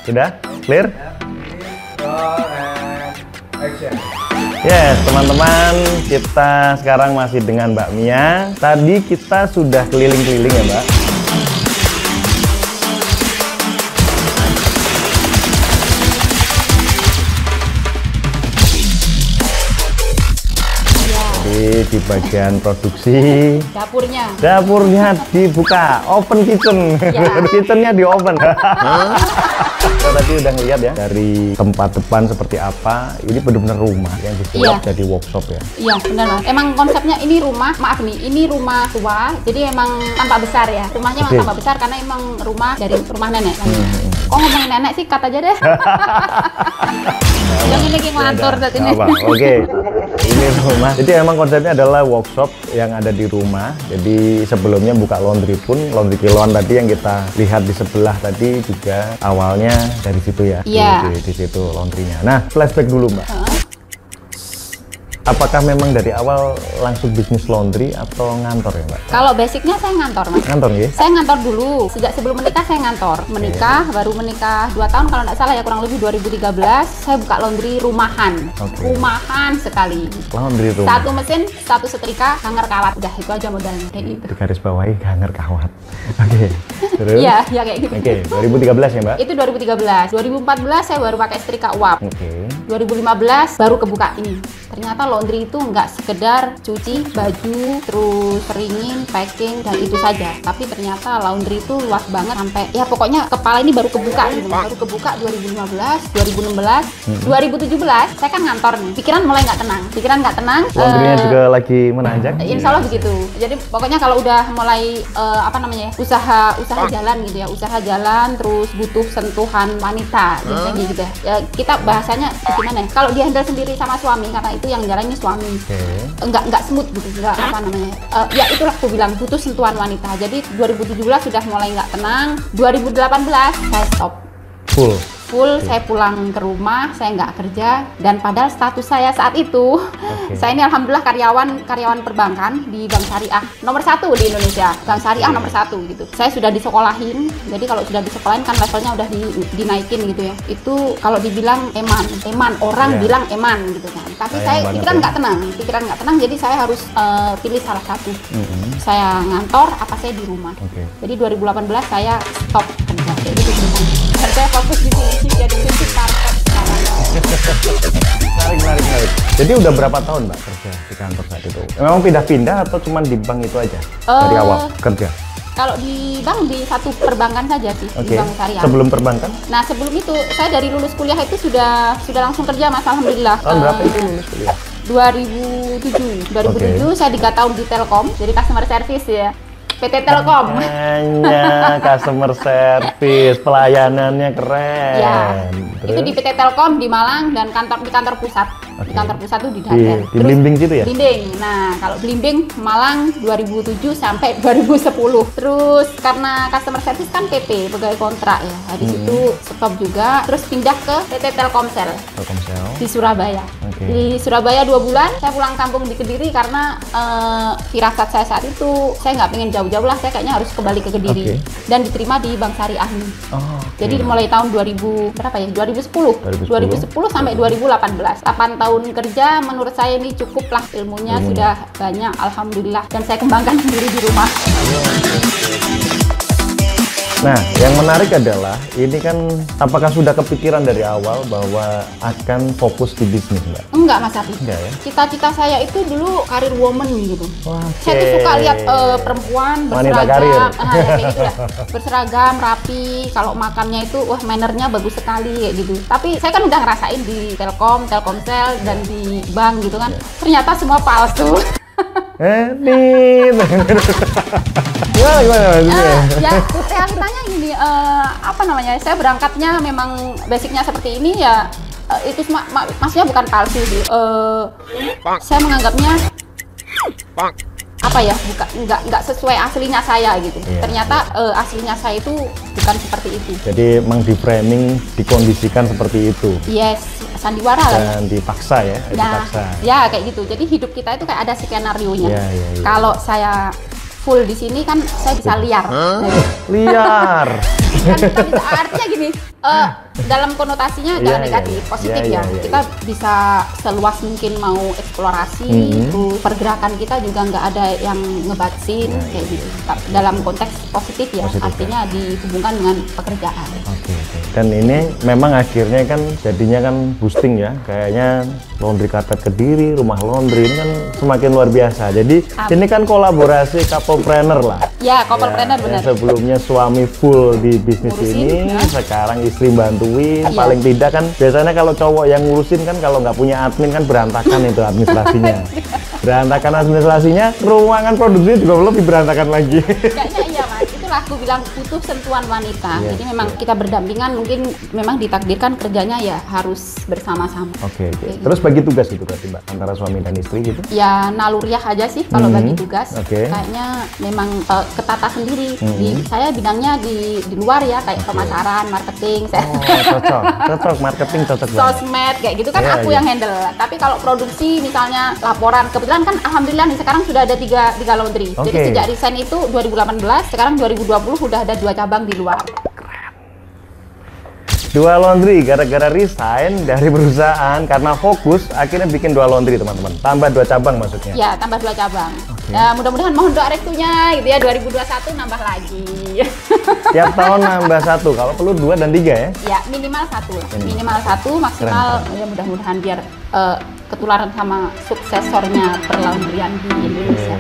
Sudah? Clear? Yes, teman-teman, kita sekarang masih dengan Mbak Mia. Tadi kita sudah keliling-keliling ya, Mbak. Jadi di bagian produksi, dapurnya dibuka, open kitchen, kitchennya di open. Kita tadi udah ngeliat ya dari tempat depan seperti apa. Ini benar-benar rumah yang disulap jadi workshop ya. Iya benar. Emang konsepnya ini rumah, maaf nih, ini rumah tua. Jadi emang tampak besar ya. Rumahnya emang tampak besar karena emang rumah dari rumah nenek. Kok ngomongin nenek sih, kata aja deh. Yang ini ngelantur saat ini. Oke. Ini rumah. Jadi emang konsepnya adalah workshop yang ada di rumah. Jadi sebelumnya buka laundry pun, laundry kiloan tadi yang kita lihat di sebelah tadi juga awalnya dari situ ya. Iya. Di situ laundrynya. Nah, flashback dulu Mbak. Apakah memang dari awal langsung bisnis laundry atau ngantor ya Mbak? Kalau basicnya saya ngantor Mas. Ngantor ya? Saya ngantor dulu. Sejak sebelum menikah saya ngantor. Menikah, baru menikah 2 tahun kalau nggak salah ya, kurang lebih 2013. Saya buka laundry rumahan. Rumahan sekali. Laundry rumah. 1 mesin, 1 setrika, hanger kawat. Udah itu aja modalnya. Kayak gitu. Di garis bawahi hanger kawat. Oke. Terus? Iya, kayak gitu. Oke, 2013 ya Mbak? Itu 2013. 2014 saya baru pakai setrika uap. 2015 baru kebuka ini. Ternyata laundry itu nggak sekedar cuci baju, terus keringin, packing, dan itu saja. Tapi ternyata laundry itu luas banget sampai, ya pokoknya kepala ini baru kebuka gitu. Baru kebuka 2015, 2016, 2017 saya kan ngantor nih. Pikiran mulai nggak tenang. Laundrynya juga lagi menanjak? Insya Allah begitu. Jadi pokoknya kalau udah mulai usaha jalan gitu ya, usaha jalan terus butuh sentuhan wanita gitu ya. Ya kita bahasanya gimana ya? Kalau dia handle sendiri sama suami, karena itu yang jalannya suami, enggak smooth gitu, enggak ya itulah aku bilang butuh sentuhan wanita. Jadi 2017 sudah mulai nggak tenang. 2018 saya stop full. Saya pulang ke rumah, saya nggak kerja, dan padahal status saya saat itu saya ini alhamdulillah karyawan perbankan di Bank Syariah nomor 1 di Indonesia. Bank Syariah nomor 1 gitu. Saya sudah disekolahin, jadi kalau sudah disekolahin kan levelnya udah dinaikin gitu ya. Itu kalau dibilang eman orang bilang eman gitu kan. Tapi saya pikiran nggak tenang, jadi saya harus pilih salah satu. Saya ngantor apa saya di rumah. Jadi 2018 saya stop kerja. Jadi dan saya fokus di sini jadi prinsip target sekarang. Menarik. Jadi udah berapa tahun Mbak kerja di kantor saat itu? Memang pindah-pindah atau cuma di bank itu aja dari awal kerja? Kalau di bank, di satu perbankan saja sih, di Bank Syariah. Sebelum perbankan? Nah sebelum itu saya dari lulus kuliah itu sudah langsung kerja Mas, alhamdulillah. Tahun berapa itu lulus kuliah? 2007 saya 3 tahun di Telkom, jadi customer service ya. PT Telkom. Hanya customer service, pelayanannya keren. Ya, itu di PT Telkom di Malang dan di kantor pusat. Di kantor pusat itu di Daten. Di Blimbing situ ya? Blimbing. Nah, kalau Blimbing Malang 2007 sampai 2010. Terus karena customer service kan PP, pegawai kontrak ya. Habis itu stop juga, terus pindah ke PT Telkomsel. Di Surabaya. Di Surabaya 2 bulan, saya pulang kampung di Kediri karena firasat saya saat itu saya nggak pengen jauh-jauh lah, saya kayaknya harus kembali ke Kediri. Dan diterima di Bank Syariah ini. Jadi mulai tahun 2010 sampai 2018. 8 tahun kerja, menurut saya ini cukup lah, ilmunya sudah banyak alhamdulillah, dan saya kembangkan sendiri di rumah. Nah, yang menarik adalah ini kan, apakah sudah kepikiran dari awal bahwa akan fokus di bisnis Mbak? Enggak Mas Afi. Enggak ya? Cita-cita saya itu dulu karir woman gitu. Saya tuh suka lihat perempuan berseragam, kayak gitu lah. Berseragam, rapi, kalau makannya itu wah mannernya bagus sekali kayak gitu. Tapi saya kan udah ngerasain di Telkom, Telkomsel dan di bank gitu kan. Ternyata semua palsu. Gimana ya realitanya gini, saya berangkatnya memang basicnya seperti ini ya, itu maksudnya bukan palsu sih, saya menganggapnya nggak sesuai aslinya saya gitu. Ternyata aslinya saya itu bukan seperti itu. Jadi memang di framing, dikondisikan seperti itu. Yes, sandiwara lah. Dan dipaksa ya. Ya kayak gitu. Jadi hidup kita itu kayak ada skenario-nya. Kalau saya full di sini kan saya bisa liar. Liar. kan kita bisa artinya gini, dalam konotasinya jangan negatif, positif ya. Kita bisa seluas mungkin mau eksplorasi, terus pergerakan kita juga nggak ada yang ngebatsin kayak gitu. Dalam konteks positif ya, artinya dihubungkan dengan pekerjaan. Dan ini memang akhirnya kan jadinya kan boosting ya, kayaknya laundry karpet Kediri, rumah laundry ini kan semakin luar biasa. Jadi ini kan kolaborasi couple-planner lah. Ya, couple-planner benar. Sebelumnya suami full di bisnis ini, sekarang istri bantuin. Paling tidak kan biasanya kalau cowok yang ngurusin kan kalau nggak punya admin kan berantakan itu administrasinya. Berantakan administrasinya, ruangan produksi juga lebih berantakan lagi. Kayaknya iya Mas, itulah aku bilang butuh sentuhan wanita. Jadi memang kita berdampingan, mungkin memang ditakdirkan kerjanya ya harus bersama-sama. Terus bagi tugas itu berarti Mbak antara suami dan istri gitu? Ya naluriah aja sih kalau bagi tugas. Kayaknya memang ketata sendiri. Saya bidangnya di luar ya, kayak pemasaran, marketing. Cocok, marketing cocok banget. Sosmed kayak gitu kan aku yang handle. Tapi kalau produksi misalnya laporan, kebetulan kan alhamdulillah nih sekarang sudah ada tiga laundry. Jadi sejak resign itu 2018, sekarang 2020 udah ada 2 cabang di luar. 2 laundry gara-gara resign dari perusahaan karena fokus akhirnya bikin 2 laundry teman-teman. Tambah 2 cabang maksudnya. Ya, tambah 2 cabang. Ya, mudah-mudahan mohon doa restunya gitu ya, 2021 nambah lagi. Tiap tahun nambah 1, kalau perlu 2 dan 3 ya? Ya, minimal 1. Minimal 1, maksimal ya mudah-mudahan biar ketularan sama suksesornya perlaundryan di Indonesia.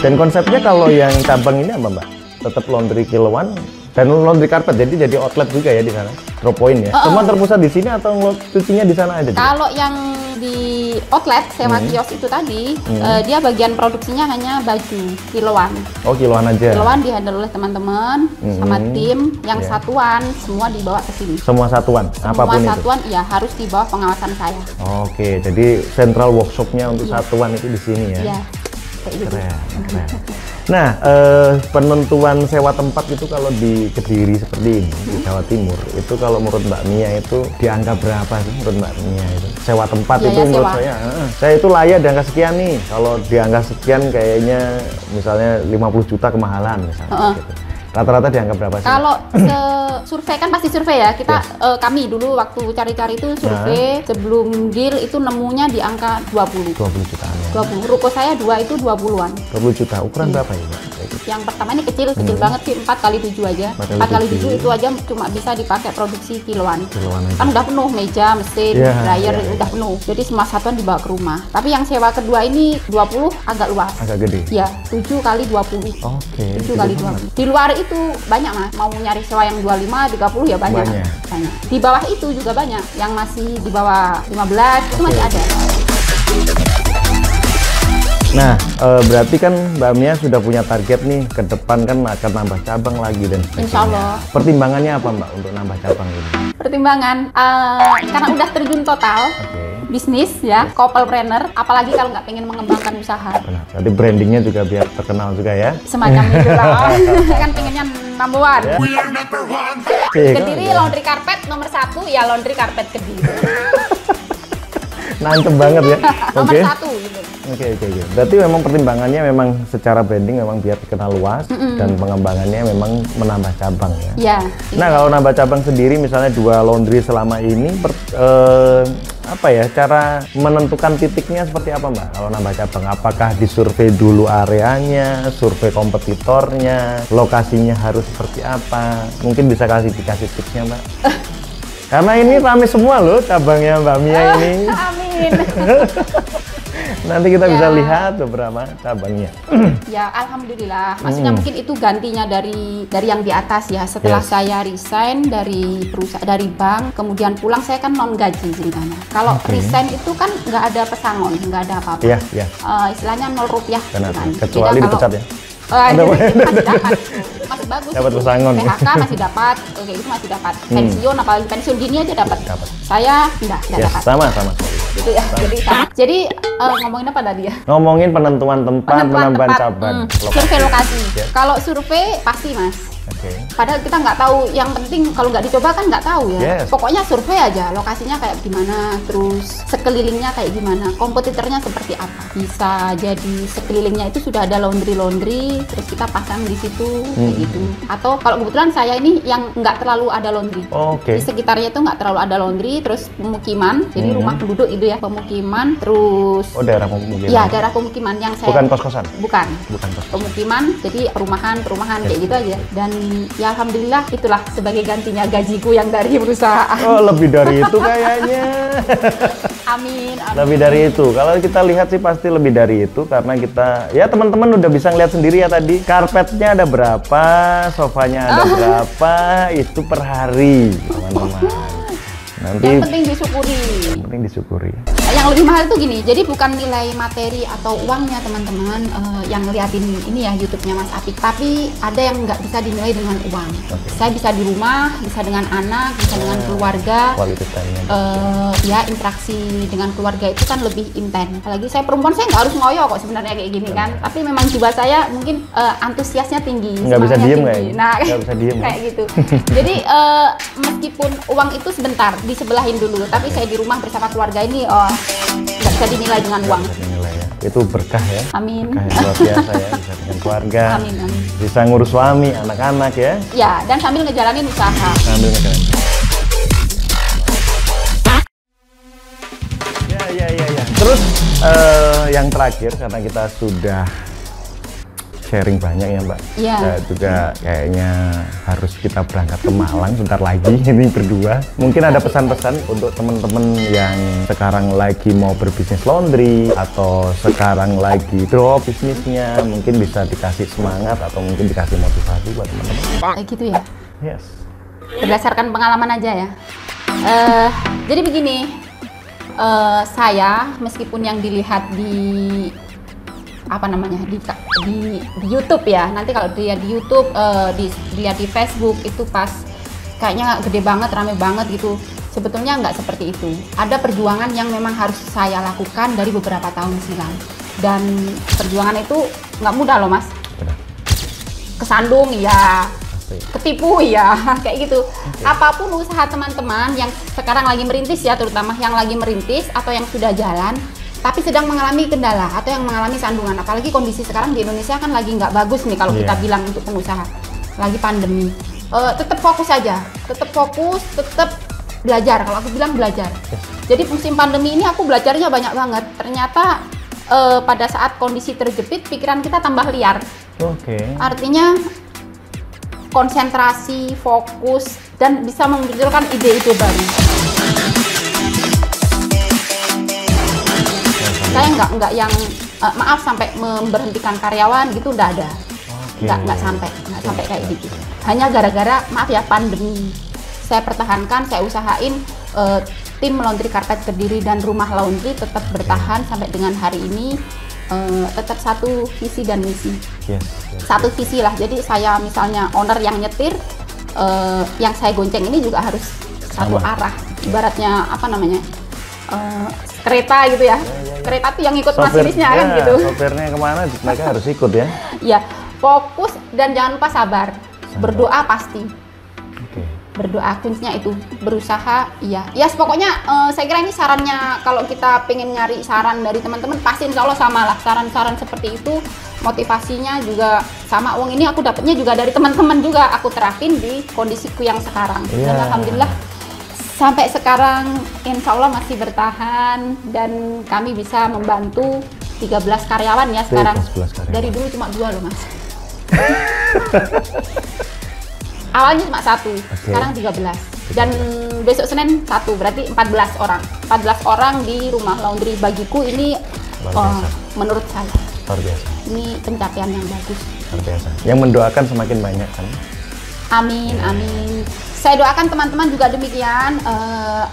Dan konsepnya kalau yang cabang ini apa Mbak? Tetap laundry kiloan dan laundry karpet, jadi outlet juga ya di sana, drop point ya. Cuma terpusat di sini atau cucinya di sana aja? Kalau yang di outlet sewa kios itu tadi, dia bagian produksinya hanya baju kiloan. Oh, kiloan aja. Kiloan dihandle oleh teman-teman sama tim. Yang satuan semua dibawa ke sini. Semua satuan, apapun itu. Semua satuan ya harus di bawah pengawasan saya. Jadi central workshopnya untuk satuan itu di sini ya. Iya. Keren. Nah, penentuan sewa tempat itu kalau di Kediri seperti ini, di Jawa Timur, itu kalau menurut Mbak Mia itu di angka berapa sih menurut Mbak Mia itu? Sewa tempat itu menurut saya itu layak di angka sekian nih. Kalau di angka sekian kayaknya misalnya 50 juta kemahalan misalnya gitu. Rata-rata dianggap berapa sih? Kalau survei kan pasti survei ya. Kita kami dulu waktu cari-cari itu survei sebelum deal itu nemunya di angka 20 jutaan ya. 20. Ruko saya 2 itu 20-an. 20 juta. Ukuran berapa ya? Yang pertama ini kecil banget sih, 4x7 aja. 4x7 itu aja cuma bisa dipakai produksi kiloan. Kan udah penuh meja, mesin, dryer udah penuh. Jadi semua satuan dibawa ke rumah. Tapi yang sewa kedua ini 20 agak luas. Agak gede. Ya, 7x20. 7x20. Di luar itu banyak Mas, mau nyari sewa yang 25, 30 ya banyak. Di bawah itu juga banyak, yang masih di bawah 15 itu masih ada. Nah, berarti kan Mbak Mia sudah punya target nih, ke depan kan akan nambah cabang lagi dan sebagainya. Insya Allah. Pertimbangannya apa Mbak untuk nambah cabang ini? Pertimbangan, karena udah terjun total, bisnis ya, couple-planner, apalagi kalau nggak pengen mengembangkan usaha. Benar. Jadi brandingnya juga biar terkenal juga ya. Semacam itu lah. Kan pengennya number one. Kediri laundry karpet nomor 1 ya laundry karpet Kediri. Nancep banget ya. Nomor 1 gitu. Oke. Berarti memang pertimbangannya memang secara branding memang biar dikenal luas dan pengembangannya memang menambah cabang ya. Iya. Nah, kalau nambah cabang sendiri misalnya 2 laundry selama ini apa ya, cara menentukan titiknya seperti apa Mbak kalau nambah cabang? Apakah disurvei dulu areanya, survei kompetitornya, lokasinya harus seperti apa? Mungkin bisa kasih tipsnya Mbak. Karena ini rame semua loh cabangnya Mbak Mia ini. Amin. Nanti kita bisa lihat beberapa cabangnya. Ya alhamdulillah. Maksudnya mungkin itu gantinya dari yang di atas ya. Setelah saya resign dari perusahaan, dari bank, kemudian pulang saya kan non gaji ceritanya. Kalau resign itu kan nggak ada pesangon, nggak ada apa-apa. Iya. Istilahnya 0 rupiah. Kan. Kecuali dipecat ya. Masih dapat, masih bagus. Dapat pesangon. PHK masih dapat, kayak gitu masih dapat. Pensiun, apalagi pensiun dini aja dapat. Saya enggak dapat. Sama. Gitu ya. Jadi ngomongin apa tadi ya? Ngomongin penentuan tempat, penambahan cabang. Survei lokasi. Kalau survei pasti Mas. Padahal kita nggak tahu, yang penting kalau nggak dicoba kan nggak tahu ya. Pokoknya survei aja, lokasinya kayak gimana, terus sekelilingnya kayak gimana, kompetitornya seperti apa. Bisa jadi sekelilingnya itu sudah ada laundry, terus kita pasang di situ kayak gitu. Atau kalau kebetulan saya ini yang nggak terlalu ada laundry. Di sekitarnya itu nggak terlalu ada laundry, terus pemukiman, jadi rumah penduduk itu ya, pemukiman, terus daerah pemukiman. Ya, daerah pemukiman yang saya bukan kos-kosan. Bukan kos. Pemukiman, jadi perumahan kayak gitu aja. Dan ya alhamdulillah itulah sebagai gantinya gajiku yang dari perusahaan. Oh, lebih dari itu kayaknya. Amin. Lebih dari itu. Kalau kita lihat sih pasti lebih dari itu, karena kita ya teman-teman udah bisa ngeliat sendiri ya tadi. Karpetnya ada berapa, sofanya ada berapa, itu per hari, teman-teman. Nanti yang penting disyukuri. Yang lebih mahal itu gini, jadi bukan nilai materi atau uangnya teman-teman yang ngeliatin ini ya YouTube-nya Mas Apik, tapi ada yang nggak bisa dinilai dengan uang. Saya bisa di rumah, bisa dengan anak, bisa dengan keluarga. Ya interaksi dengan keluarga itu kan lebih intens. Apalagi saya perempuan, saya nggak harus ngoyo kok sebenarnya kayak gini kan. Tapi memang jiwa saya mungkin antusiasnya tinggi. Nggak bisa diem kayak. Nah, nggak bisa diem kayak gitu. Jadi meskipun uang itu sebentar disebelahin dulu, tapi saya di rumah bersama keluarga ini nggak bisa dinilai dengan uang. Itu berkah ya. Amin. Berkah yang luar biasa ya, bisa dengan keluarga. Amin. Bisa ngurus suami, anak-anak ya. Ya, dan sambil ngejalanin usaha. Ya. Terus yang terakhir, karena kita sudah sharing banyak ya Mbak. Iya. Juga kayaknya harus kita berangkat ke Malang sebentar lagi ini berdua. Mungkin ada pesan-pesan untuk teman-teman yang sekarang lagi mau berbisnis laundry atau sekarang lagi drop bisnisnya, mungkin bisa dikasih semangat atau mungkin dikasih motivasi buat teman-teman. Kayak gitu ya? Yes. Berdasarkan pengalaman aja ya. Jadi begini, saya meskipun yang dilihat di di YouTube ya, nanti kalau dia di YouTube, dilihat di Facebook itu pas kayaknya gede banget, rame banget gitu. Sebetulnya nggak seperti itu. Ada perjuangan yang memang harus saya lakukan dari beberapa tahun silam, dan perjuangan itu nggak mudah loh Mas. Kesandung ya, ketipu ya, kayak gitu. Apapun usaha teman-teman yang sekarang lagi merintis ya, terutama yang lagi merintis atau yang sudah jalan tapi sedang mengalami kendala atau yang mengalami sandungan, apalagi kondisi sekarang di Indonesia kan lagi nggak bagus nih kalau kita bilang untuk pengusaha, lagi pandemi. Tetap fokus aja, tetap belajar. Kalau aku bilang belajar. Jadi musim pandemi ini aku belajarnya banyak banget. Ternyata pada saat kondisi terjepit, pikiran kita tambah liar. Artinya konsentrasi, fokus, dan bisa memunculkan ide-ide baru. Saya nggak yang maaf sampai memberhentikan karyawan gitu, nggak ada. Nggak sampai kayak gitu. Hanya gara-gara maaf ya pandemi, saya pertahankan, saya usahain tim laundry karpet Kediri dan rumah laundry tetap bertahan sampai dengan hari ini. Tetap satu visi dan misi. Satu visi lah. Jadi saya misalnya owner yang nyetir, yang saya gonceng ini juga harus satu arah. Ibaratnya apa namanya? Kereta gitu ya. Kereta tuh yang ikut masinisnya kan gitu. Sopirnya kemana mereka harus ikut ya. Iya, fokus dan jangan lupa sabar. Berdoa pasti. Berdoa, kuncinya itu berusaha. Iya, pokoknya saya kira ini sarannya, kalau kita pengen nyari saran dari teman-teman pasti insya Allah sama lah, saran-saran seperti itu. Motivasinya juga sama. Uang ini aku dapatnya juga dari teman-teman juga, aku terapin di kondisiku yang sekarang. Dan alhamdulillah sampai sekarang insya Allah masih bertahan, dan kami bisa membantu 13 karyawan ya sekarang. 13 karyawan. Dari dulu cuma 2 loh Mas. Awalnya cuma 1, sekarang 13. Dan besok Senin 1, berarti 14 orang. 14 orang di rumah laundry. Bagiku ini menurut saya luar biasa. Ini pencapaian yang bagus. Luar biasa. Yang mendoakan semakin banyak kan? Amin, amin. Saya doakan teman-teman juga demikian.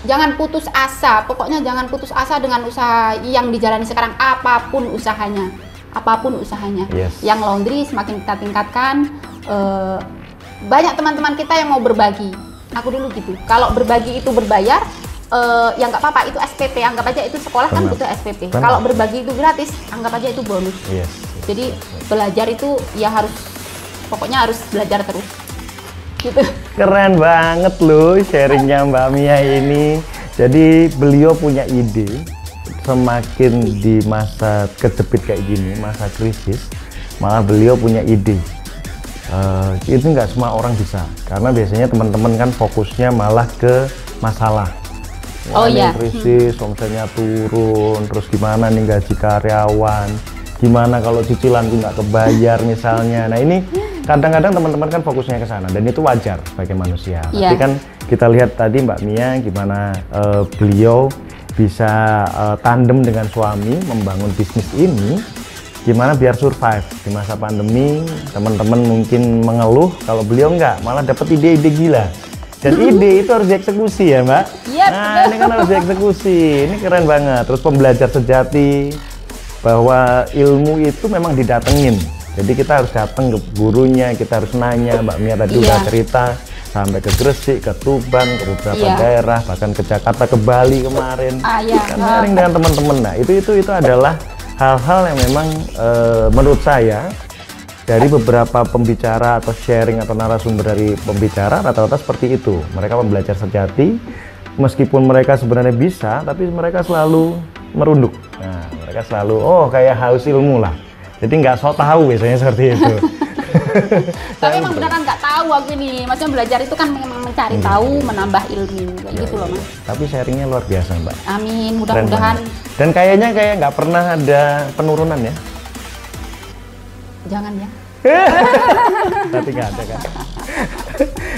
Jangan putus asa. Pokoknya jangan putus asa dengan usaha yang dijalani sekarang, apapun usahanya. Yang laundry semakin kita tingkatkan. Banyak teman-teman kita yang mau berbagi. Aku dulu gitu. Kalau berbagi itu berbayar, ya nggak apa-apa, itu SPP. Anggap aja itu sekolah kan butuh SPP. Kalau berbagi itu gratis, anggap aja itu bonus. Jadi belajar itu ya harus, pokoknya harus belajar terus. gitu. Keren banget loh sharingnya Mbak Mia ini. Jadi beliau punya ide, semakin di masa kejepit kayak gini, masa krisis, malah beliau punya ide. Itu nggak semua orang bisa, karena biasanya teman-teman kan fokusnya malah ke masalah. Oh iya. Krisis, omsetnya turun, terus gimana nih gaji karyawan, gimana kalau cicilanku nggak kebayar misalnya. Nah ini kadang-kadang teman-teman kan fokusnya ke sana, dan itu wajar sebagai manusia. Yeah. Tapi kan kita lihat tadi Mbak Mia gimana beliau bisa tandem dengan suami membangun bisnis ini. Gimana biar survive di masa pandemi. Teman-teman mungkin mengeluh, kalau beliau nggak, malah dapat ide-ide gila. Dan ide itu harus dieksekusi ya Mbak. Yep. Nah ini kan harus dieksekusi. Ini keren banget. Terus pembelajar sejati bahwa ilmu itu memang didatengin. Jadi kita harus datang ke gurunya, kita harus nanya. Mbak Mia tadi udah cerita sampai ke Gresik, ke Tuban, ke beberapa daerah, bahkan ke Jakarta, ke Bali kemarin. Kan sharing dengan teman-teman. Nah itu adalah hal-hal yang memang menurut saya dari beberapa pembicara atau sharing atau narasumber dari pembicara rata-rata seperti itu. Mereka pembelajar sejati, meskipun mereka sebenarnya bisa, tapi mereka selalu merunduk. Nah, mereka selalu kayak haus ilmu lah. Jadi nggak sok tahu biasanya seperti itu. Tapi emang beneran nggak tahu aku ini. Maksudnya belajar itu kan memang mencari tahu, menambah ilmu kayak gitu loh Mas. Tapi sharingnya luar biasa Mbak. Amin, mudah-mudahan. Dan kayaknya nggak pernah ada penurunan ya? Jangan ya. Tapi nggak ada kan?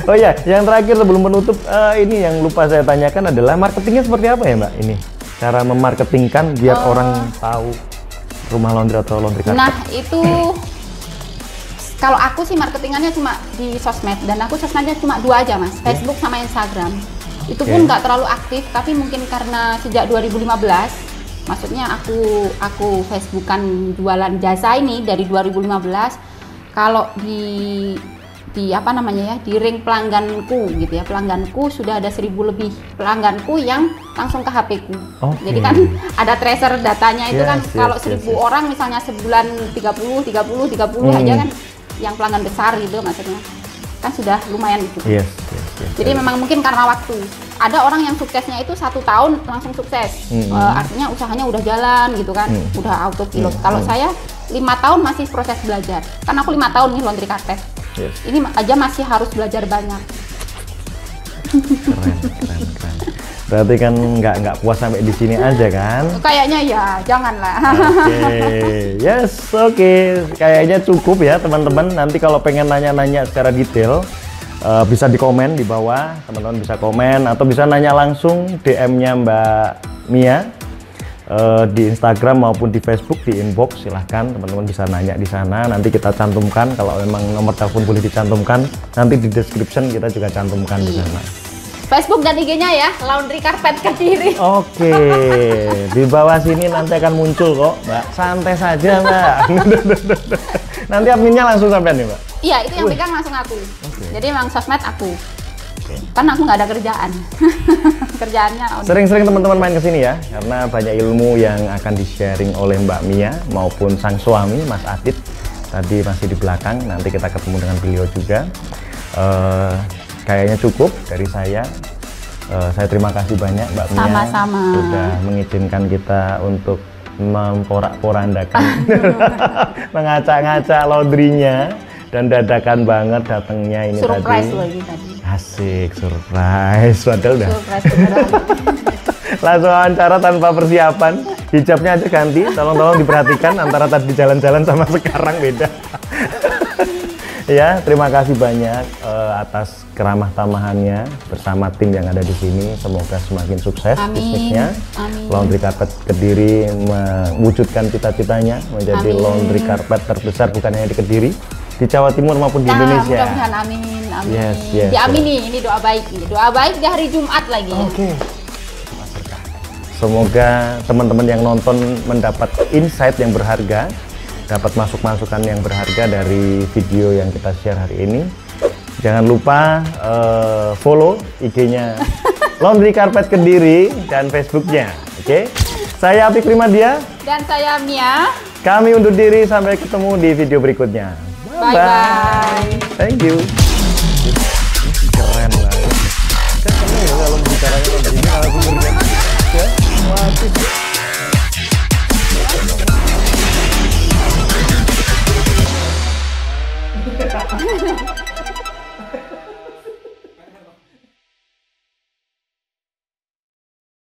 Oh ya, yang terakhir sebelum menutup, ini yang lupa saya tanyakan adalah marketingnya seperti apa ya Mbak? Ini cara memarketingkan biar orang tahu rumah laundry atau laundry carpet. Nah itu kalau aku sih marketingannya cuma di sosmed, dan aku sosmednya cuma 2 aja Mas, Facebook sama Instagram. Itu pun nggak terlalu aktif, tapi mungkin karena sejak 2015, maksudnya aku Facebookan jualan jasa ini dari 2015. Kalau di apa namanya ya, di ring pelangganku gitu ya, pelangganku sudah ada 1000 lebih pelangganku yang langsung ke HP ku. Jadi kan ada tracer datanya itu kan, kalau 1000 orang misalnya sebulan 30 aja kan yang pelanggan besar gitu, maksudnya kan sudah lumayan gitu. Jadi memang mungkin karena waktu. Ada orang yang suksesnya itu 1 tahun langsung sukses, artinya usahanya udah jalan gitu kan, udah autopilot. Kalau saya 5 tahun masih proses belajar, kan aku 5 tahun nih laundry carpet. Ini aja masih harus belajar banyak. Keren. Berarti kan nggak puas sampai di sini aja kan? Kayaknya ya, janganlah. Oke. Kayaknya cukup ya teman-teman. Nanti kalau pengen nanya-nanya secara detail, bisa di komen di bawah. Teman-teman bisa komen atau bisa nanya langsung DM-nya Mbak Mia di Instagram maupun di Facebook, di inbox. Silahkan teman-teman bisa nanya di sana. Nanti kita cantumkan, kalau memang nomor telepon boleh dicantumkan. Nanti di description kita juga cantumkan di sana. Facebook dan IG-nya ya, Laundry Carpet Kediri. Oke, di bawah sini nanti akan muncul kok, Mbak. Santai saja, Mbak. Nanti adminnya langsung sampai nih, Mbak. Iya, itu yang pegang langsung aku. Jadi memang sosmed aku. Kan aku nggak ada kerjaan. Kerjaannya. Sering-sering teman-teman main ke sini ya, karena banyak ilmu yang akan di-sharing oleh Mbak Mia maupun sang suami, Mas Adit. Tadi masih di belakang, nanti kita ketemu dengan beliau juga. Kayaknya cukup dari saya. Saya terima kasih banyak Mbak Mia. Sama-sama. Sudah mengizinkan kita untuk memporak-porandakan, mengacak-ngacak laundrynya, dan dadakan banget datangnya ini surprise tadi. Lagi tadi. Asik, surprise. Padahal udah. Surprise beneran. Langsung wawancara tanpa persiapan. Hijabnya aja ganti. Tolong diperhatikan antara tadi jalan-jalan sama sekarang beda. Ya, terima kasih banyak atas keramah tamahannya bersama tim yang ada di sini. Semoga semakin sukses bisnisnya. Laundry Carpet Kediri mewujudkan cita-citanya menjadi laundry carpet terbesar bukan hanya di Kediri, di Jawa Timur maupun di Indonesia. Mudah-mudahan amin. Diamini, ini doa baik. Doa baik di hari Jumat lagi. Oke. Semoga teman-teman yang nonton mendapat insight yang berharga, dapat masukan yang berharga dari video yang kita share hari ini. Jangan lupa follow IG-nya Laundry Carpet Kediri dan Facebook-nya. Oke. Saya Apik Primadia dan saya Mia. Kami undur diri, sampai ketemu di video berikutnya. Bye bye. Thank you.